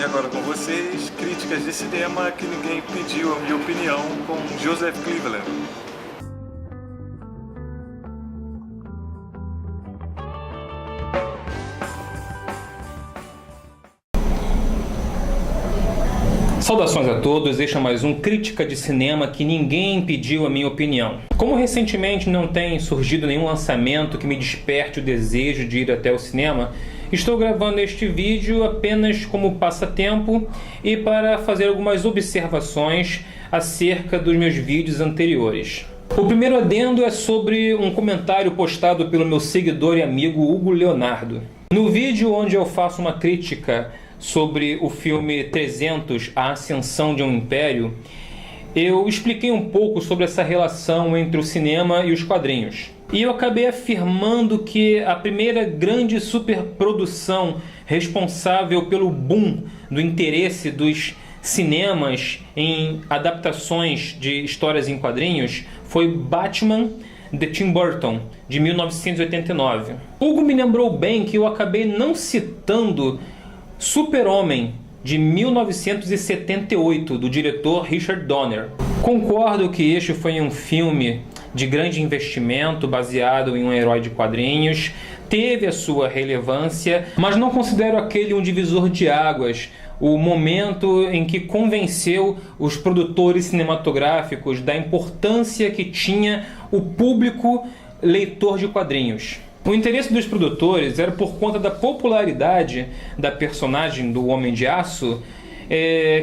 E agora com vocês, críticas de cinema que ninguém pediu a minha opinião, com Joseph Cleveland. Saudações a todos, este é mais um Crítica de Cinema que ninguém pediu a minha opinião. Como recentemente não tem surgido nenhum lançamento que me desperte o desejo de ir até o cinema, estou gravando este vídeo apenas como passatempo e para fazer algumas observações acerca dos meus vídeos anteriores. O primeiro adendo é sobre um comentário postado pelo meu seguidor e amigo Hugo Leonardo. No vídeo onde eu faço uma crítica sobre o filme 300, A Ascensão de um Império, eu expliquei um pouco sobre essa relação entre o cinema e os quadrinhos. E eu acabei afirmando que a primeira grande superprodução responsável pelo boom do interesse dos cinemas em adaptações de histórias em quadrinhos foi Batman, de Tim Burton, de 1989. Hugo me lembrou bem que eu acabei não citando Super-Homem, de 1978, do diretor Richard Donner. Concordo que este foi um filme de grande investimento, baseado em um herói de quadrinhos, teve a sua relevância, mas não considero aquele um divisor de águas, o momento em que convenceu os produtores cinematográficos da importância que tinha o público leitor de quadrinhos. O interesse dos produtores era por conta da popularidade da personagem do Homem de Aço,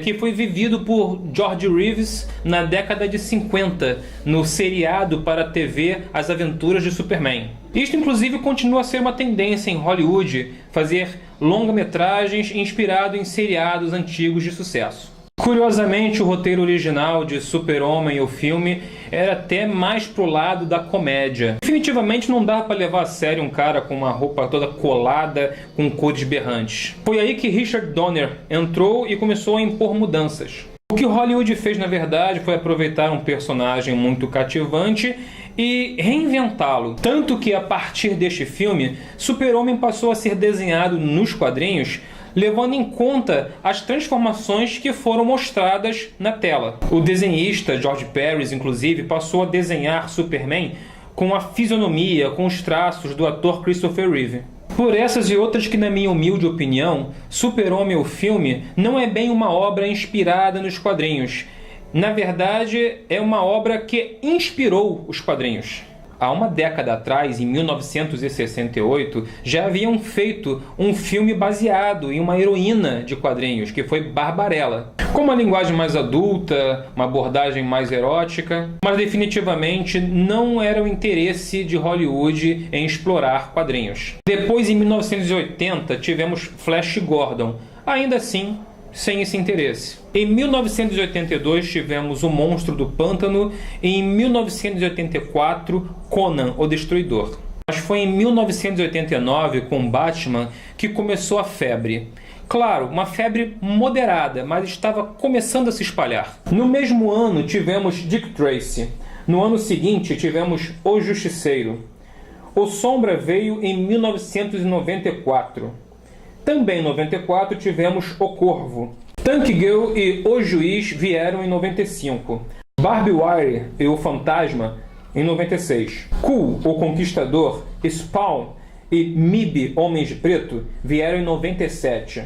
que foi vivido por George Reeves na década de 50, no seriado para a TV As Aventuras de Superman. Isto inclusive continua a ser uma tendência em Hollywood, fazer longa-metragens inspirado em seriados antigos de sucesso. Curiosamente, o roteiro original de Super-Homem, o filme, era até mais pro lado da comédia. Definitivamente não dá para levar a sério um cara com uma roupa toda colada, com cores berrantes. Foi aí que Richard Donner entrou e começou a impor mudanças. O que Hollywood fez, na verdade, foi aproveitar um personagem muito cativante e reinventá-lo. Tanto que, a partir deste filme, Super-Homem passou a ser desenhado nos quadrinhos levando em conta as transformações que foram mostradas na tela. O desenhista George Pérez, inclusive, passou a desenhar Superman com a fisionomia, com os traços do ator Christopher Reeve. Por essas e outras que, na minha humilde opinião, Super-Homem, o filme, não é bem uma obra inspirada nos quadrinhos. Na verdade, é uma obra que inspirou os quadrinhos. Há uma década atrás, em 1968, já haviam feito um filme baseado em uma heroína de quadrinhos, que foi Barbarella. Com uma linguagem mais adulta, uma abordagem mais erótica, mas definitivamente não era o interesse de Hollywood em explorar quadrinhos. Depois, em 1980, tivemos Flash Gordon, ainda assim sem esse interesse. Em 1982 tivemos O Monstro do Pântano e em 1984 Conan, o Destruidor. Mas foi em 1989 com Batman que começou a febre. Claro, uma febre moderada, mas estava começando a se espalhar. No mesmo ano tivemos Dick Tracy. No ano seguinte tivemos O Justiceiro. O Sombra veio em 1994. Também em 94 tivemos O Corvo. Tank Girl e O Juiz vieram em 95. Barbie Wire e O Fantasma em 96. Cool, O Conquistador, Spawn e MIB, Homens de Preto, vieram em 97.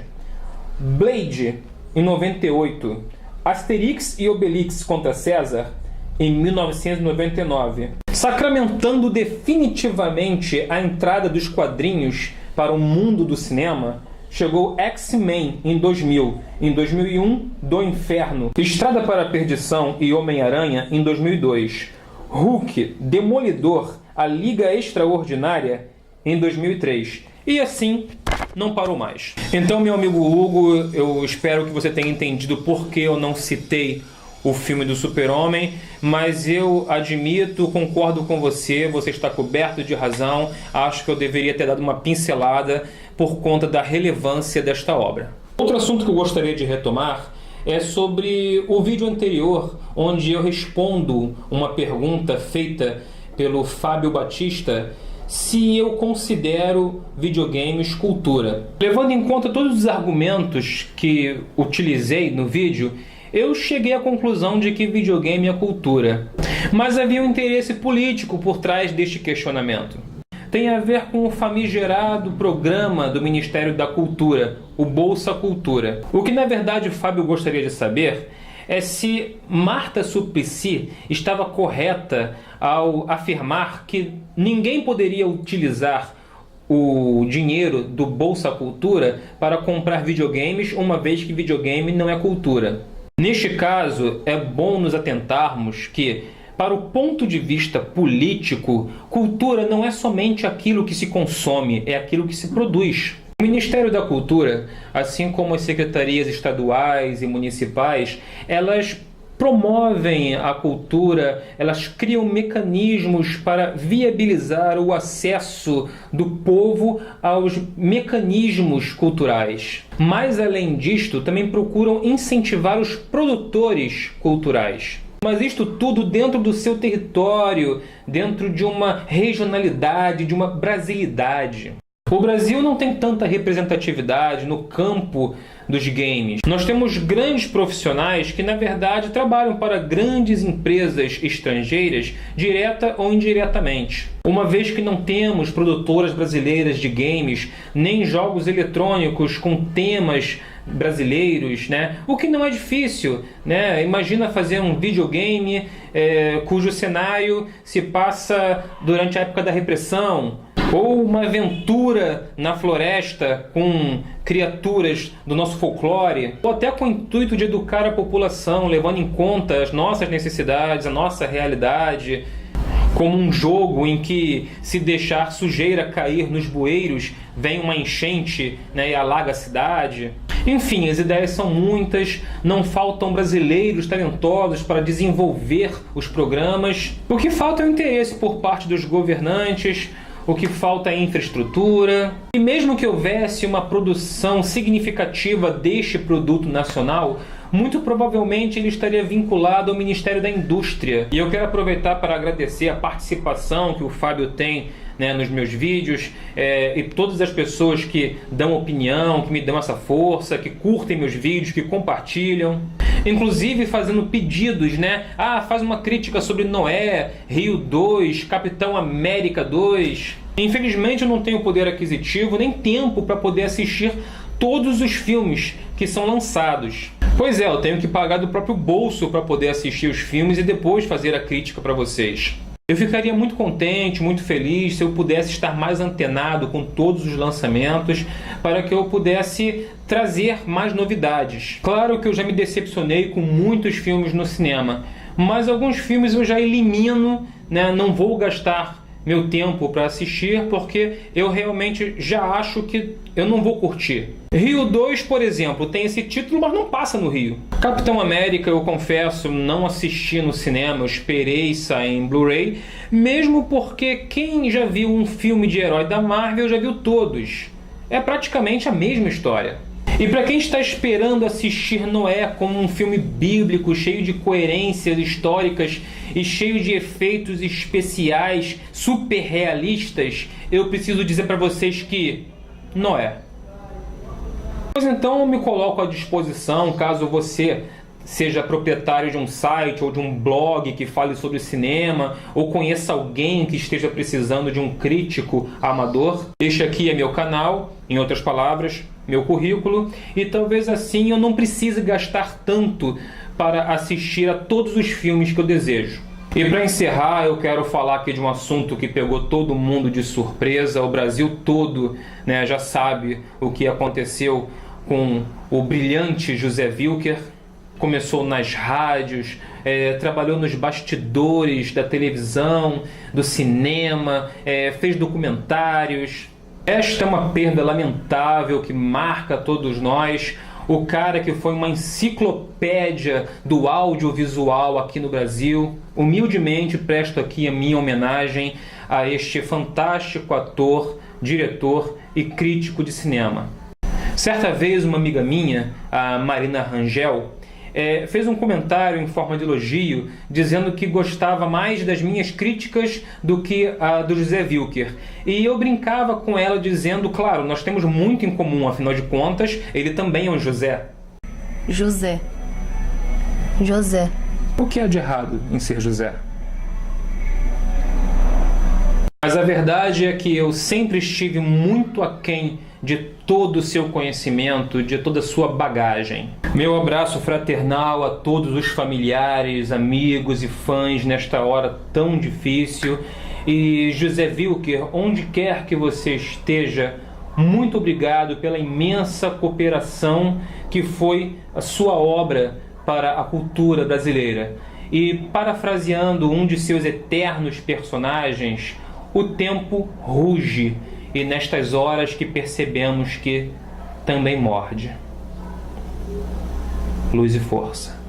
Blade em 98. Asterix e Obelix contra César em 1999. Sacramentando definitivamente a entrada dos quadrinhos para o mundo do cinema, chegou X-Men em 2000, em 2001, Do Inferno, Estrada para a Perdição e Homem-Aranha em 2002, Hulk, Demolidor, A Liga Extraordinária em 2003. E assim, não parou mais. Então, meu amigo Hugo, eu espero que você tenha entendido por que eu não citei o filme do Super-Homem, mas eu admito, concordo com você, você está coberto de razão, acho que eu deveria ter dado uma pincelada por conta da relevância desta obra. Outro assunto que eu gostaria de retomar é sobre o vídeo anterior, onde eu respondo uma pergunta feita pelo Fábio Batista se eu considero videogames cultura. Levando em conta todos os argumentos que utilizei no vídeo, eu cheguei à conclusão de que videogame é cultura. Mas havia um interesse político por trás deste questionamento. Tem a ver com o famigerado programa do Ministério da Cultura, o Bolsa Cultura. O que na verdade o Fábio gostaria de saber é se Marta Suplicy estava correta ao afirmar que ninguém poderia utilizar o dinheiro do Bolsa Cultura para comprar videogames, uma vez que videogame não é cultura. Neste caso, é bom nos atentarmos que, para o ponto de vista político, cultura não é somente aquilo que se consome, é aquilo que se produz. O Ministério da Cultura, assim como as secretarias estaduais e municipais, elas promovem a cultura, elas criam mecanismos para viabilizar o acesso do povo aos mecanismos culturais. Mas, além disto, também procuram incentivar os produtores culturais. Mas isto tudo dentro do seu território, dentro de uma regionalidade, de uma brasilidade. O Brasil não tem tanta representatividade no campo dos games. Nós temos grandes profissionais que, na verdade, trabalham para grandes empresas estrangeiras, direta ou indiretamente. Uma vez que não temos produtoras brasileiras de games, nem jogos eletrônicos com temas brasileiros, né? O que não é difícil, né? Imagina fazer um videogame cujo cenário se passa durante a época da repressão, ou uma aventura na floresta com criaturas do nosso folclore, ou até com o intuito de educar a população, levando em conta as nossas necessidades, a nossa realidade, como um jogo em que, se deixar sujeira cair nos bueiros, vem uma enchente, né, e alaga a cidade. Enfim, as ideias são muitas, não faltam brasileiros talentosos para desenvolver os programas. O que falta é o interesse por parte dos governantes, o que falta é infraestrutura. E mesmo que houvesse uma produção significativa deste produto nacional, muito provavelmente ele estaria vinculado ao Ministério da Indústria. E eu quero aproveitar para agradecer a participação que o Fábio tem, né, nos meus vídeos, e todas as pessoas que dão opinião, que me dão essa força, que curtem meus vídeos, que compartilham. Inclusive fazendo pedidos, né? Faz uma crítica sobre Noé, Rio 2, Capitão América 2. Infelizmente eu não tenho poder aquisitivo nem tempo para poder assistir todos os filmes que são lançados. Pois é, eu tenho que pagar do próprio bolso para poder assistir os filmes e depois fazer a crítica para vocês. Eu ficaria muito contente, muito feliz se eu pudesse estar mais antenado com todos os lançamentos para que eu pudesse trazer mais novidades. Claro que eu já me decepcionei com muitos filmes no cinema, mas alguns filmes eu já elimino, né? Não vou gastar meu tempo para assistir porque eu realmente já acho que eu não vou curtir. Rio 2, por exemplo, tem esse título, mas não passa no Rio. Capitão América, eu confesso, não assisti no cinema, eu esperei sair em Blu-ray, mesmo porque quem já viu um filme de herói da Marvel já viu todos. É praticamente a mesma história. E para quem está esperando assistir Noé como um filme bíblico, cheio de coerências históricas e cheio de efeitos especiais super realistas, eu preciso dizer para vocês que Noé. Pois então eu me coloco à disposição, caso você seja proprietário de um site ou de um blog que fale sobre cinema, ou conheça alguém que esteja precisando de um crítico amador. Este aqui é meu canal, em outras palavras, meu currículo, e talvez assim eu não precise gastar tanto para assistir a todos os filmes que eu desejo. E para encerrar, eu quero falar aqui de um assunto que pegou todo mundo de surpresa. O Brasil todo, né, já sabe o que aconteceu com o brilhante José Wilker. Começou nas rádios, trabalhou nos bastidores da televisão, do cinema, fez documentários. Esta é uma perda lamentável que marca todos nós. O cara que foi uma enciclopédia do audiovisual aqui no Brasil. Humildemente presto aqui a minha homenagem a este fantástico ator, diretor e crítico de cinema. Certa vez uma amiga minha, a Marina Rangel, fez um comentário em forma de elogio, dizendo que gostava mais das minhas críticas do que a do José Wilker. E eu brincava com ela dizendo, claro, nós temos muito em comum, afinal de contas, ele também é um José. José. O que há de errado em ser José? Mas a verdade é que eu sempre estive muito aquém de todo o seu conhecimento, de toda a sua bagagem. Meu abraço fraternal a todos os familiares, amigos e fãs nesta hora tão difícil. E José Wilker, onde quer que você esteja, muito obrigado pela imensa cooperação que foi a sua obra para a cultura brasileira. E parafraseando um de seus eternos personagens, o tempo ruge, e nestas horas que percebemos que também morde. Luz e força.